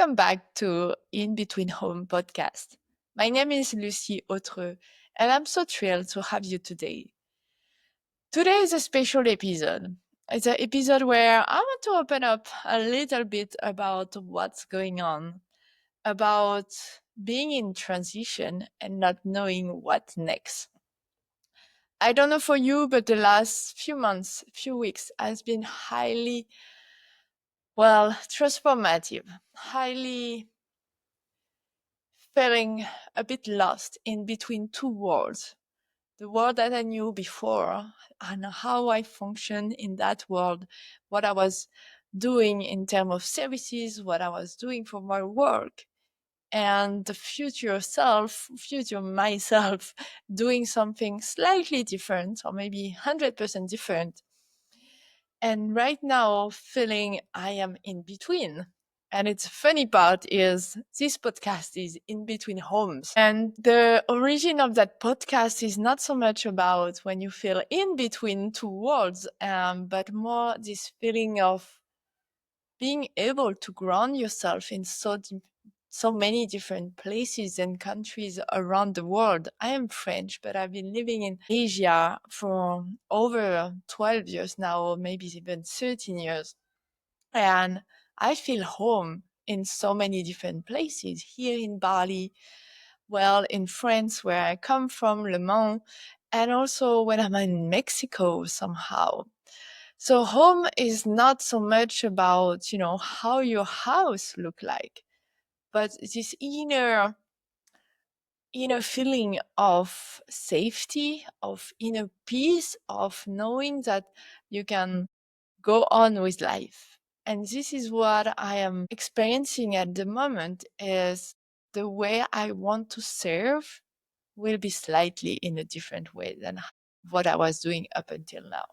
Welcome back to In Between Home podcast. My name is Lucie Autreux, and I'm so thrilled to have you today. Today is a special episode. It's an episode where I want to open up a little bit about what's going on, about being in transition and not knowing what next. I don't know for you, but the last few months, few weeks has been highly, transformative, highly feeling a bit lost in between two worlds. The world that I knew before and how I function in that world, what I was doing in terms of services, what I was doing for my work, and the future myself, doing something slightly different or maybe 100% different. And right now, feeling I am in between. And it's funny part is this podcast is in between homes. And the origin of that podcast is not so much about when you feel in between two worlds, but more this feeling of being able to ground yourself in so many different places and countries around the world. I am French, but I've been living in Asia for over 12 years now, or maybe even 13 years. And I feel home in so many different places. Here in Bali, in France, where I come from, Le Mans, and also when I'm in Mexico somehow. So home is not so much about, how your house look like, but this inner feeling of safety, of inner peace, of knowing that you can go on with life. And this is what I am experiencing at the moment, is the way I want to serve will be slightly in a different way than what I was doing up until now.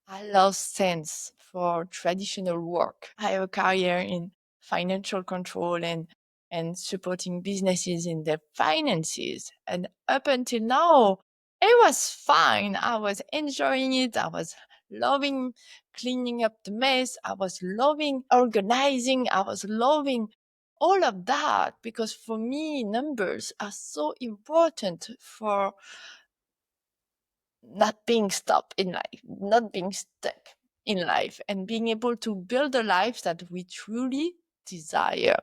I lost sense for traditional work. I have a career in financial control and supporting businesses in their finances. And up until now, it was fine. I was enjoying it. I was loving cleaning up the mess. I was loving organizing. I was loving all of that, because for me, numbers are so important for not being stuck in life, not being stuck in life, and being able to build a life that we truly desire.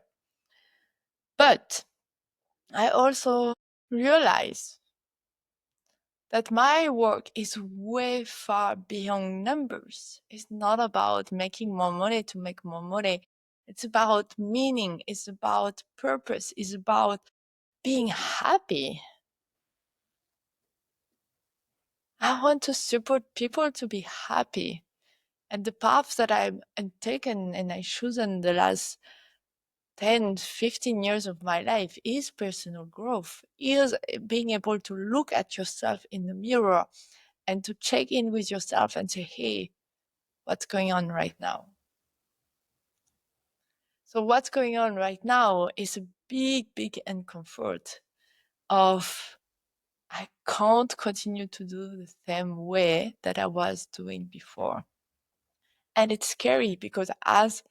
But I also realize that my work is way far beyond numbers. It's not about making more money to make more money. It's about meaning. It's about purpose. It's about being happy. I want to support people to be happy. And the path that I've taken and I chosen the last 10, 15 years of my life is personal growth, is being able to look at yourself in the mirror and to check in with yourself and say, hey, what's going on right now? So what's going on right now is a big, big discomfort of I can't continue to do the same way that I was doing before. And it's scary because as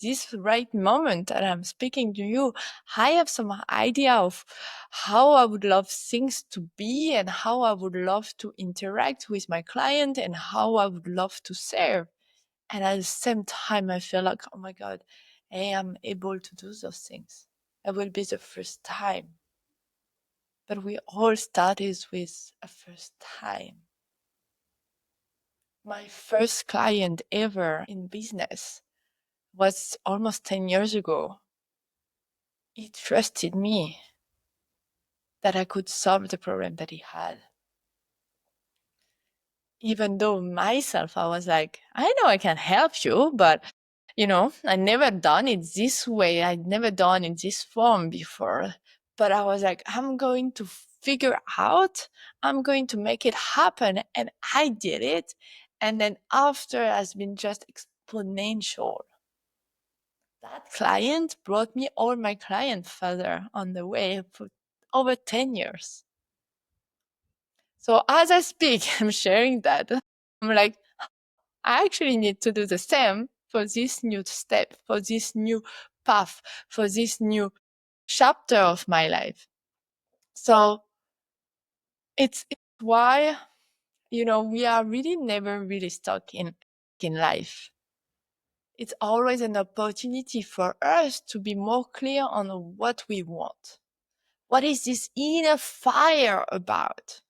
this right moment that I'm speaking to you, I have some idea of how I would love things to be and how I would love to interact with my client and how I would love to serve. And at the same time, I feel like, oh my God, I am able to do those things. It will be the first time. But we all started with a first time. My first client ever in business was almost 10 years ago. He trusted me that I could solve the problem that he had. Even though myself, I was like, I know I can help you, but I never done it this way. I'd never done it this form before. But I was like, I'm going to figure out, I'm going to make it happen. And I did it. And then after has been just exponential. That client brought me all my clients further on the way for over 10 years. So as I speak, I'm sharing that. I'm like, I actually need to do the same for this new step, for this new path for this new chapter of my life. So it's why, we are really never really stuck in life. It's always an opportunity for us to be more clear on what we want. What is this inner fire about?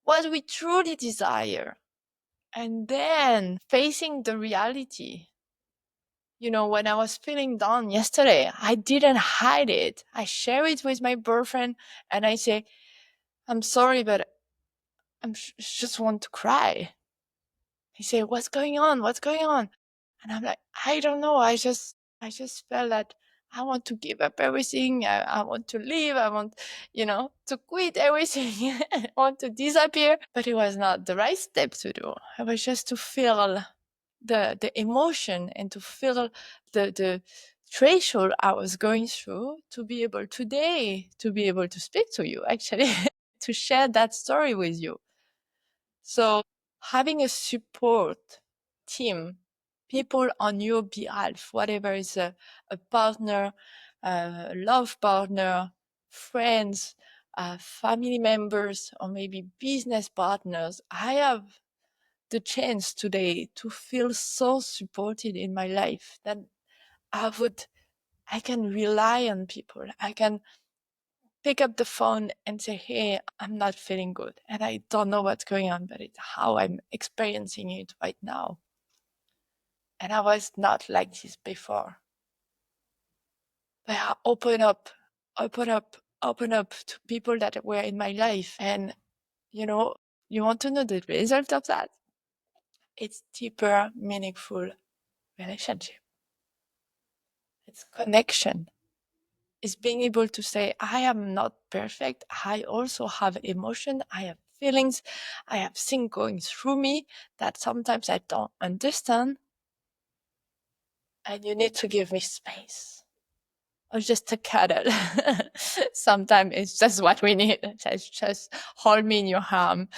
What we truly desire. And then facing the reality. When I was feeling down yesterday, I didn't hide it. I share it with my boyfriend and I say, I'm sorry, but I just want to cry. He said, what's going on? What's going on? And I'm like, I don't know. I just felt that I want to give up everything. I want to leave. I want, to quit everything. I want to disappear. But it was not the right step to do. It was just to feel the emotion and to feel the threshold I was going through to be able today to be able to speak to you, actually, to share that story with you. So having a support team, people on your behalf, whatever is a partner, a love partner, friends, family members, or maybe business partners. I have the chance today to feel so supported in my life that I can rely on people. I can pick up the phone and say, hey, I'm not feeling good and I don't know what's going on, but it's how I'm experiencing it right now. And I was not like this before. But I open up to people that were in my life. And, you want to know the result of that? It's deeper, meaningful relationship. It's connection. It's being able to say, I am not perfect. I also have emotion. I have feelings. I have things going through me that sometimes I don't understand. And you need to give me space. Or just a cuddle. Sometimes it's just what we need. Just hold me in your arm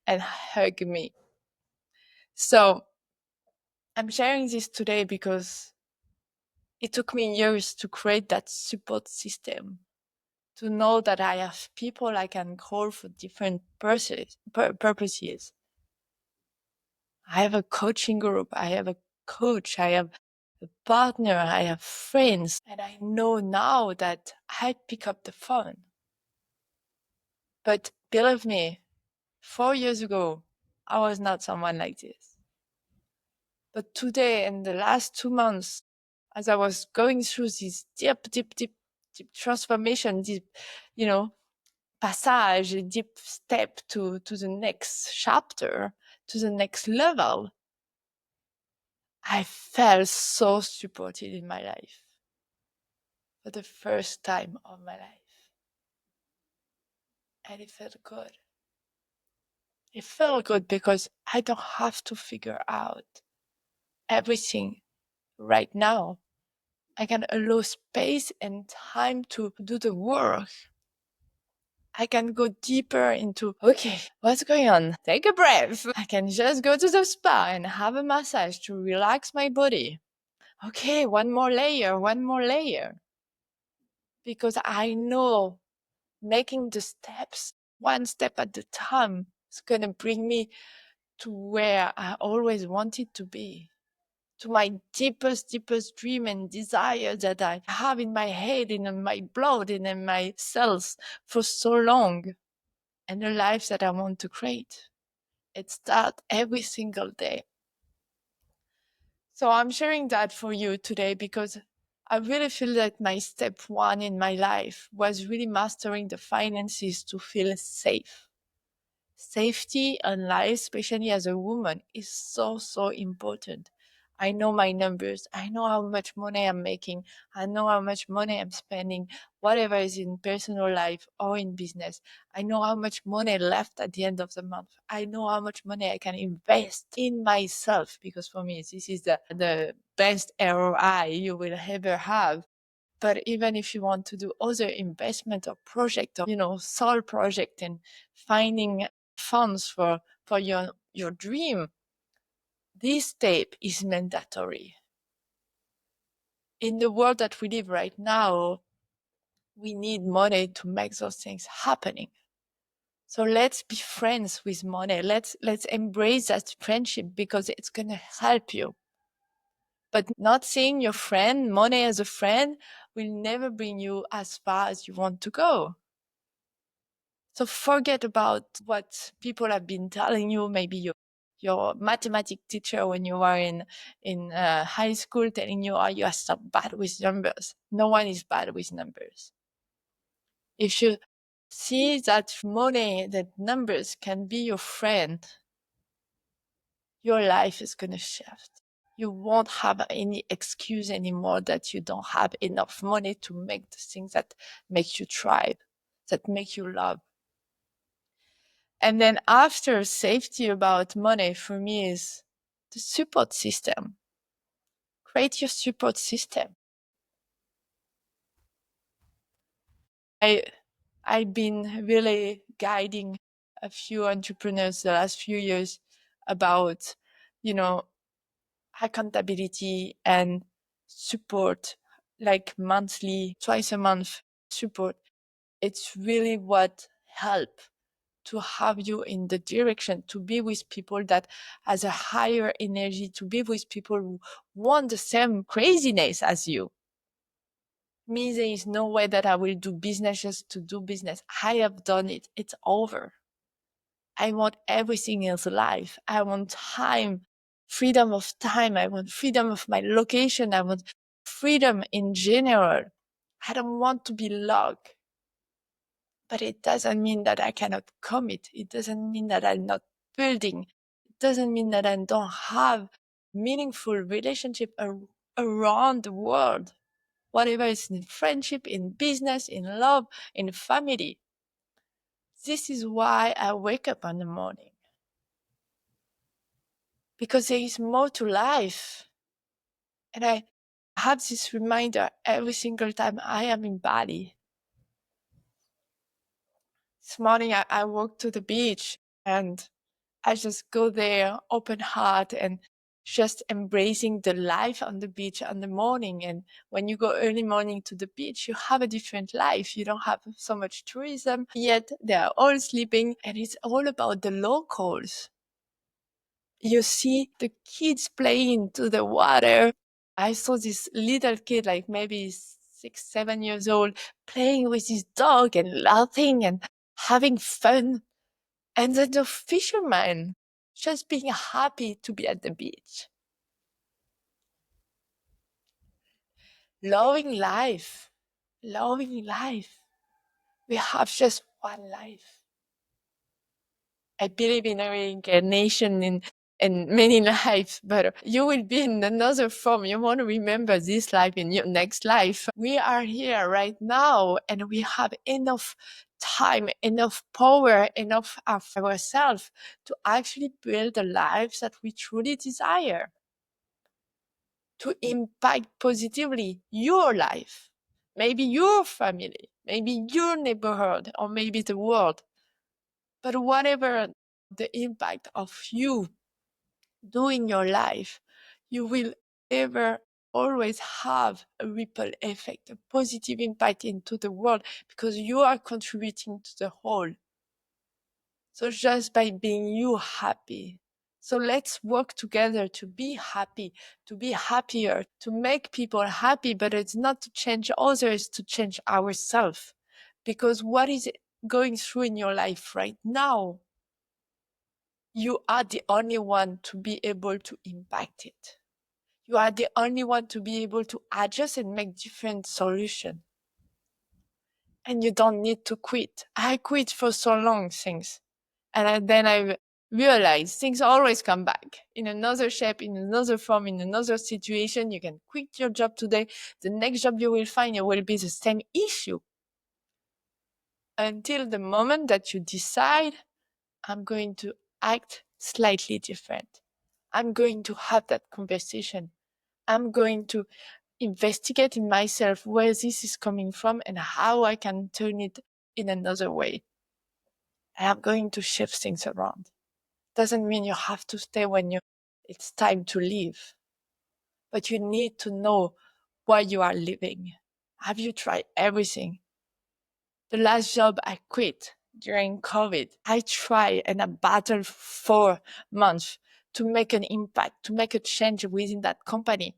and hug me. So I'm sharing this today because it took me years to create that support system, to know that I have people I can call for different purposes. I have a coaching group. I have a coach. I have a partner. I have friends. And I know now that I pick up the phone. But believe me, 4 years ago, I was not someone like this. But today, in the last 2 months, as I was going through this deep transformation, deep, passage, a deep step to the next chapter, to the next level, I felt so supported in my life for the first time of my life. And it felt good. It felt good because I don't have to figure out everything right now. I can allow space and time to do the work. I can go deeper into, okay, what's going on? Take a breath. I can just go to the spa and have a massage to relax my body. Okay, one more layer. Because I know making the steps one step at a time is going to bring me to where I always wanted to be, to my deepest dream and desire that I have in my head, in my blood, and in my cells for so long, and the life that I want to create. It starts every single day. So I'm sharing that for you today because I really feel that my step one in my life was really mastering the finances to feel safe. Safety in life, especially as a woman, is so important. I know my numbers. I know how much money I'm making. I know how much money I'm spending, whatever is in personal life or in business. I know how much money left at the end of the month. I know how much money I can invest in myself, because for me, this is the best ROI you will ever have. But even if you want to do other investment or project or, soul project and finding funds for your dream, this step is mandatory. In the world that we live right now, we need money to make those things happening. So let's be friends with money. Let's embrace that friendship because it's gonna help you. But not seeing your friend, money as a friend, will never bring you as far as you want to go. So forget about what people have been telling you. Maybe your mathematics teacher when you were in high school telling you, "Oh, you are so bad with numbers." No one is bad with numbers. If you see that money, that numbers can be your friend, your life is going to shift. You won't have any excuse anymore that you don't have enough money to make the things that make you thrive, that make you love. And then after safety about money for me is the support system. Create your support system. I've been really guiding a few entrepreneurs the last few years about, you know, accountability and support, like monthly, twice a month support. It's really what help to have you in the direction, to be with people that has a higher energy, to be with people who want the same craziness as you. Me, there is no way that I will do business just to do business. I have done it. It's over. I want everything in life. I want time, freedom of time. I want freedom of my location. I want freedom in general. I don't want to be locked. But it doesn't mean that I cannot commit. It doesn't mean that I'm not building. It doesn't mean that I don't have meaningful relationship around the world. Whatever is in friendship, in business, in love, in family. This is why I wake up in the morning. Because there is more to life. And I have this reminder every single time I am in Bali. This morning I walked to the beach and I just go there, open heart, and just embracing the life on the beach in the morning. And when you go early morning to the beach, you have a different life. You don't have so much tourism, yet they are all sleeping, and it's all about the locals. You see the kids playing to the water. I saw this little kid, like maybe 6, 7 years old, playing with his dog and laughing and having fun. And then the fisherman just being happy to be at the beach. Loving life. Loving life. We have just one life. I believe in a reincarnation in many lives, but you will be in another form. You want to remember this life in your next life. We are here right now and we have enough time, enough power, enough of ourselves to actually build the lives that we truly desire, to impact positively your life, maybe your family, maybe your neighborhood, or maybe the world. But whatever the impact of you doing your life, you will ever always have a ripple effect, a positive impact into the world because you are contributing to the whole. So just by being you happy. So let's work together to be happy, to be happier, to make people happy, but it's not to change others, to change ourselves. Because what is going through in your life right now, you are the only one to be able to impact it. You are the only one to be able to adjust and make different solutions. And you don't need to quit. I quit for so long things. And then I realized things always come back in another shape, in another form, in another situation. You can quit your job today. The next job you will find, it will be the same issue. Until the moment that you decide, I'm going to act slightly different. I'm going to have that conversation. I'm going to investigate in myself where this is coming from and how I can turn it in another way. I'm going to shift things around. Doesn't mean you have to stay when it's time to leave. But you need to know where you are living? Have you tried everything? The last job I quit during COVID, I tried and I battled for months to make an impact, to make a change within that company.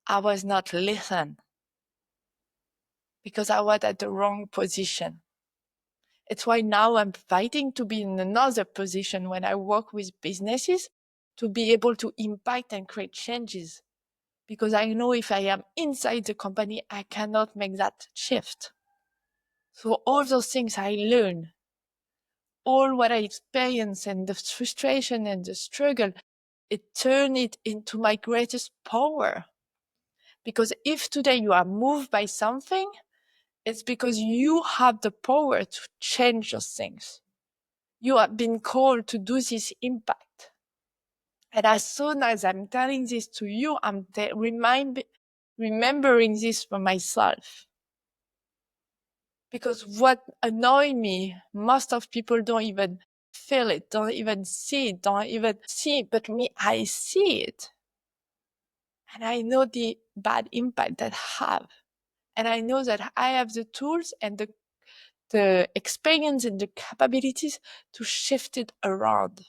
I was not listened because I was at the wrong position. It's why now I'm fighting to be in another position when I work with businesses to be able to impact and create changes. Because I know if I am inside the company, I cannot make that shift. So all those things I learn, all what I experience and the frustration and the struggle, it turned it into my greatest power. Because if today you are moved by something, it's because you have the power to change those things. You have been called to do this impact. And as soon as I'm telling this to you, I'm remembering this for myself. Because what annoys me, most of people don't even feel it, don't even see it, but me, I see it. And I know the bad impact that I have. And I know that I have the tools and the experience and the capabilities to shift it around.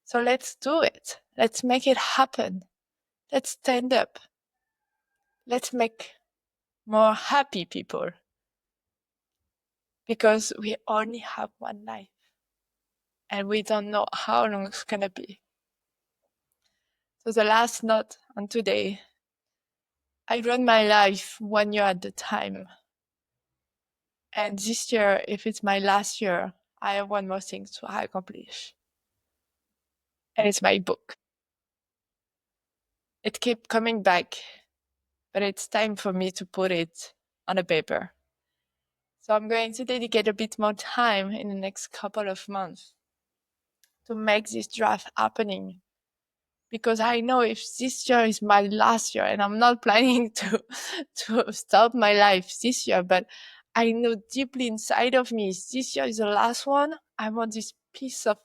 So let's do it. Let's make it happen. Let's stand up. Let's make more happy people. Because we only have one life. And we don't know how long it's going to be. So the last note on today, I run my life 1 year at a time. And this year, if it's my last year, I have one more thing to accomplish. And it's my book. It keeps coming back, but it's time for me to put it on a paper. So I'm going to dedicate a bit more time in the next couple of months to make this draft happening. Because I know if this year is my last year, and I'm not planning to stop my life this year, but I know deeply inside of me, this year is the last one. I want this piece of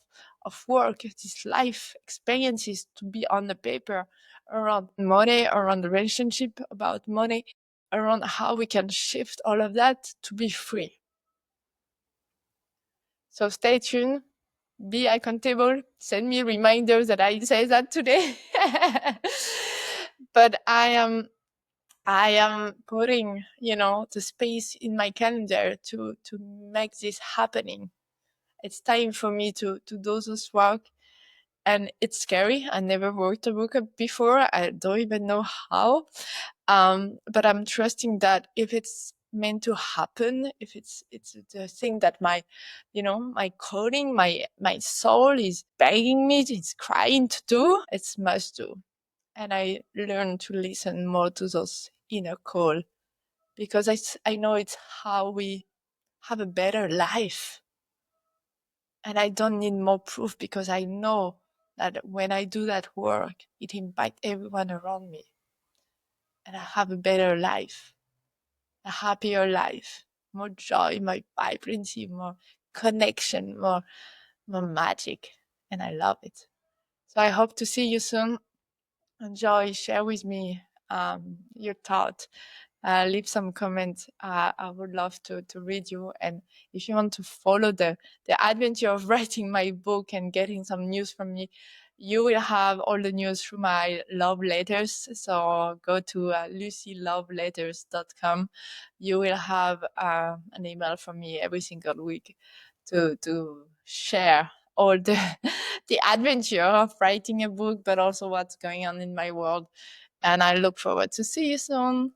work, this life experiences to be on the paper around money, around the relationship, about money, around how we can shift all of that to be free. So stay tuned. Be accountable. Send me reminders that I say that today. But I am putting, the space in my calendar to make this happening. It's time for me to do this work. And it's scary. I never wrote a book before. I don't even know how. But I'm trusting that if it's meant to happen, if it's the thing that my coding, my soul is begging me, it's crying to do, it's must do. And I learn to listen more to those inner call, because I know it's how we have a better life. And I don't need more proof, because I know that when I do that work, it impacts everyone around me. And I have a better life, a happier life, more joy, more vibrancy, more connection, more magic. And I love it. So I hope to see you soon. Enjoy, share with me your thought. Leave some comments. I would love to read you. And if you want to follow the adventure of writing my book and getting some news from me, you will have all the news through my love letters. So go to lucyloveletters.com. You will have an email from me every single week to share all the the adventure of writing a book, but also what's going on in my world. And I look forward to see you soon.